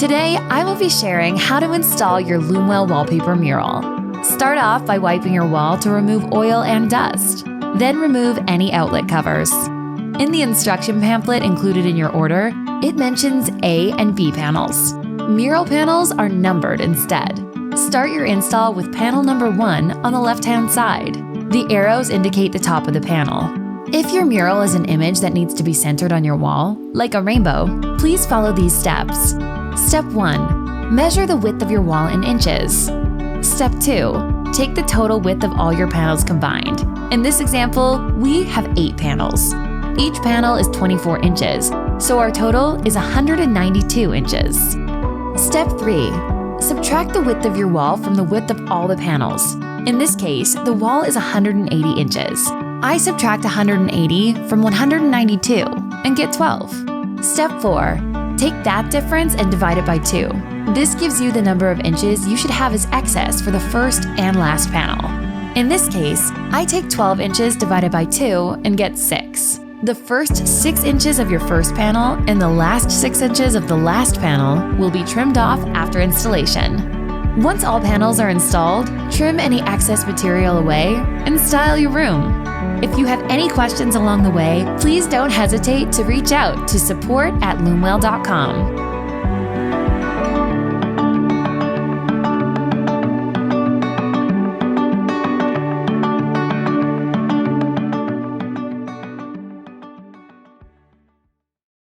Today, I will be sharing how to install your Loomwell wallpaper mural. Start off by wiping your wall to remove oil and dust. Then remove any outlet covers. In the instruction pamphlet included in your order, it mentions A and B panels. Mural panels are numbered instead. Start your install with panel number 1 on the left-hand side. The arrows indicate the top of the panel. If your mural is an image that needs to be centered on your wall, like a rainbow, please follow these steps. Step 1. Measure the width of your wall in inches. Step 2. Take the total width of all your panels combined. In this example, we have 8 panels. Each panel is 24 inches, so our total is 192 inches. Step 3. Subtract the width of your wall from the width of all the panels. In this case, the wall is 180 inches. I subtract 180 from 192 and get 12. Step 4. Take that difference and divide it by 2. This gives you the number of inches you should have as excess for the first and last panel. In this case, I take 12 inches divided by 2 and get 6. The first 6 inches of your first panel and the last 6 inches of the last panel will be trimmed off after installation. Once all panels are installed, trim any excess material away and style your room. If you have any questions along the way, please don't hesitate to reach out to support@loomwell.com.